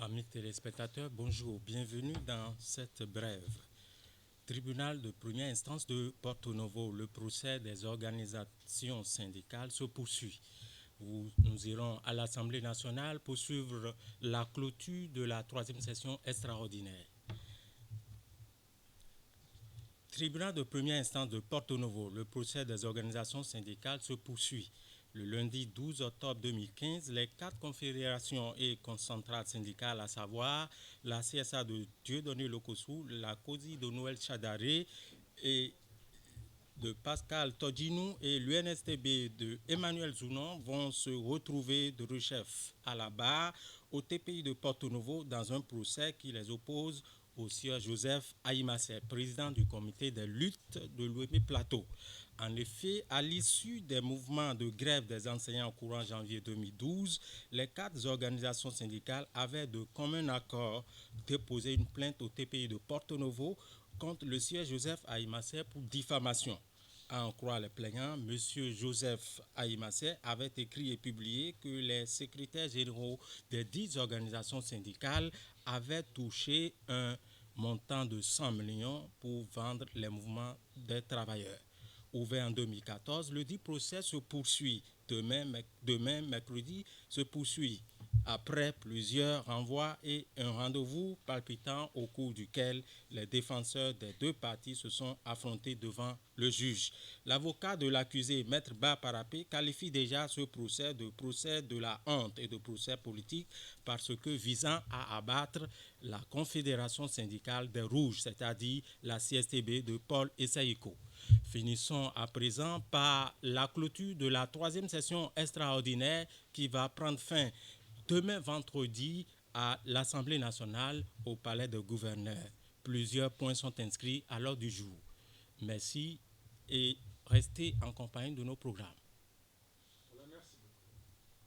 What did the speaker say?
Amis téléspectateurs, bonjour, bienvenue dans cette brève. Tribunal de première instance de Porto Novo, le procès des organisations syndicales se poursuit. Nous irons à l'Assemblée nationale pour suivre la clôture de la troisième session extraordinaire. Tribunal de première instance de Porto Novo, le procès des organisations syndicales se poursuit. Le lundi 12 octobre 2015, les 4 confédérations et concentrales syndicales, à savoir la CSA de Dieudonné Lokossou, la COSI de Noël Chadaré et de Pascal Todinou et l'UNSTB de Emmanuel Zounon vont se retrouver de rechef à la barre au TPI de Porto Novo dans un procès qui les oppose au sieur Joseph Aïmassé, président du comité des luttes de l'OMI Plateau. En effet, à l'issue des mouvements de grève des enseignants au courant janvier 2012, les 4 organisations syndicales avaient de commun accord déposé une plainte au TPI de Porto Novo contre le sieur Joseph Aïmassé pour diffamation. À en croire les plaignants, M. Joseph Aïmassé avait écrit et publié que les secrétaires généraux des 10 organisations syndicales avaient touché un montant de 100 millions pour vendre les mouvements des travailleurs. Ouvert en 2014, le dit procès se poursuit. Demain, mercredi, se poursuit après plusieurs renvois et un rendez-vous palpitant au cours duquel les défenseurs des 2 parties se sont affrontés devant le juge. L'avocat de l'accusé, Maître Ba Parapé, qualifie déjà ce procès de la honte et de procès politique parce que visant à abattre la Confédération syndicale des Rouges, c'est-à-dire la CSTB de Paul Essaïko. Finissons à présent par la clôture de la 3e session extraordinaire qui va prendre fin demain vendredi à l'Assemblée nationale au Palais des gouverneurs. Plusieurs points sont inscrits à l'ordre du jour. Merci et restez en compagnie de nos programmes.